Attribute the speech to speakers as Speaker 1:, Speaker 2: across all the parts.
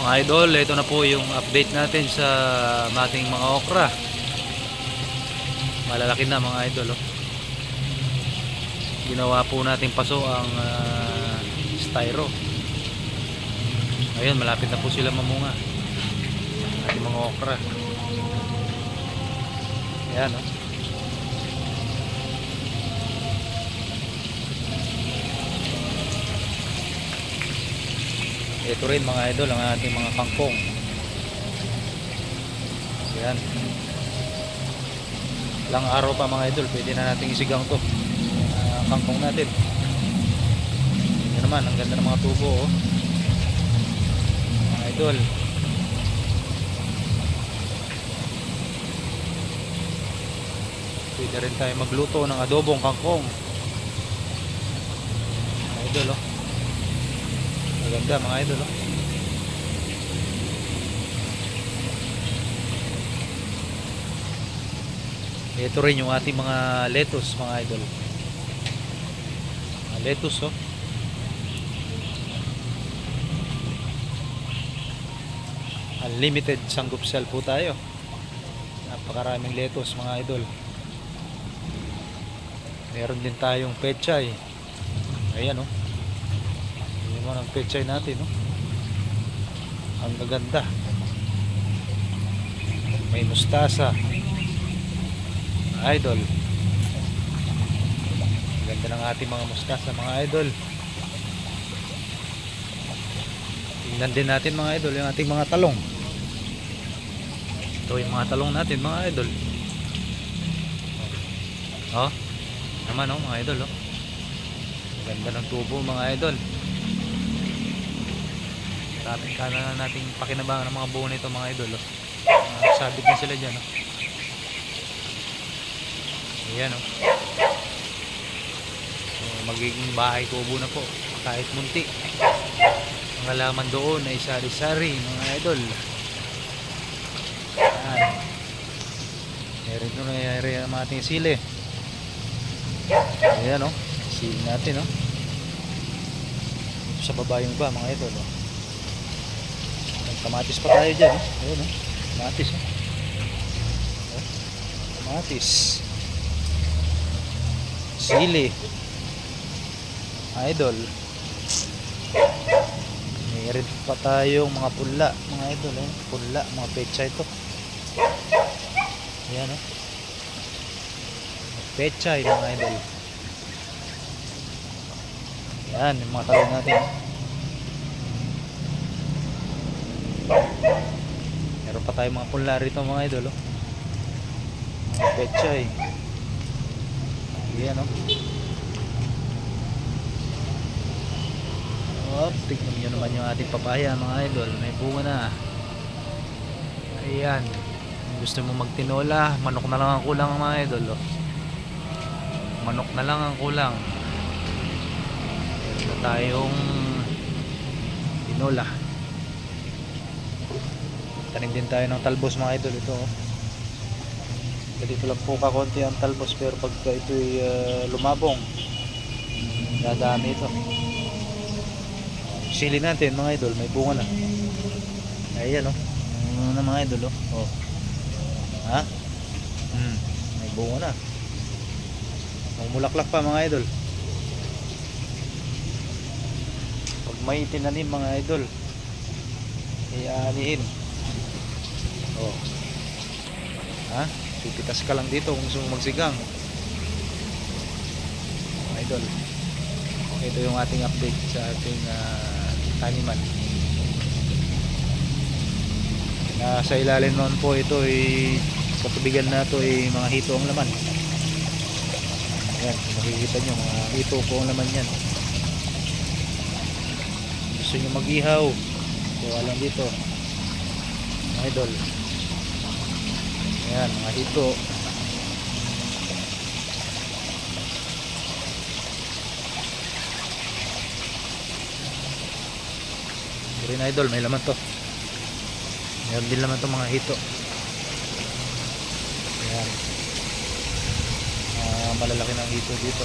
Speaker 1: Mga idol, ito na po yung update natin sa ating mga okra. Malalaki na mga idol, oh. Ginawa po natin paso ang styro. Ayun, malapit na po sila mamunga. Ating mga okra. Ayan, oh. Ito rin mga idol ang ating mga kangkong. Ayan. Ilang araw pa mga idol, pwede na nating isigang to kangkong natin. Yan naman, ang ganda ng mga tubo, oh. Mga idol, pwede rin tayo magluto ng adobong kangkong, mga idol, oh. Maganda mga idol, oh. Ito rin yung ating mga lettuce mga idol. Mga lettuce, oh. Unlimited sanggupsal po tayo. Napakaraming lettuce mga idol. Meron din tayong pechay. Ayan, oh. Ayan mo ng pechay natin, oh. Ang gaganda. May mustasa idol. Ganda ng ating mga mustasa mga idol. Tingnan din natin mga idol yung ating mga talong. Ito yung mga talong natin mga idol. Oh, naman, oh mga idol, oh. Ganda ng tubo mga idol. Kaya na nating pakinabangan ng mga buo nito mga idol, oh. Sabit na sila dyan, oh. Ayan, oh. So, magiging bahay kubo na po kahit munti. Ang halaman doon ay sari-sari mga idol. Ayan. Meron doon nangyayari ang ating sili. Ayan, oh. Sili natin, oh. Sa baba yung iba mga idol, oh. Kamatis pa tayo dyan, oh. Ayan, oh. Kamatis, oh. Oh. Kamatis, sili idol. Meron pa tayong mga pula mga idol, eh. Pula, mga pechay ito. Ayan, oh. Pechay mga idol. Ayan yung mga talong natin, oh. Meron pa tayong mga pula rito mga idol, oh. Mga pechay. Ayan, oh. Oh, tignan nyo naman yung ating papaya mga idol. May bunga na. Ayan. Kung gusto mo magtinola, manok na lang ang kulang mga idol, oh. Manok na lang ang kulang. Meron na tayong tinola. Tanim din tayo ng talbos mga idol. Ito, oh. Dito lang po kakonti ang talbos, pero pagka ito'y lumabong, dadami ito. Sili natin mga idol, may bunga na. Ayan, oh. Ano na mga idol, oh. Oh. Ha? May bunga na. Mumulaklak pa mga idol. Pag may tinanim mga idol, iaaniin. Oh. Ha? Pipitas ka lang dito kung gusto mong magsigang mga idol. Ito yung ating update sa ating taniman. Sa ilalim noon po ito ay sa tubigan na ito ay mga hito ang laman. Ayan, makikita nyo mga hito po ang laman yan. Gusto nyo mag-ihaw, kuha lang dito mga idol. Ayan, mga hito. Green idol, may laman to. Meron din naman itong mga hito. Ayan. Malalaki ng hito dito.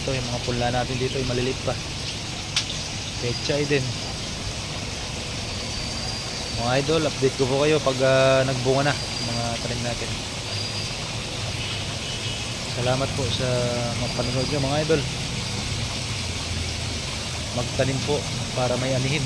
Speaker 1: ito, yung mga punla natin dito ay maliliit pa. Pechay din. Mga idol, update ko po kayo pag nagbunga na mga tanim natin. Salamat po sa mapanood nyo mga idol. Magtanim po para may anihin.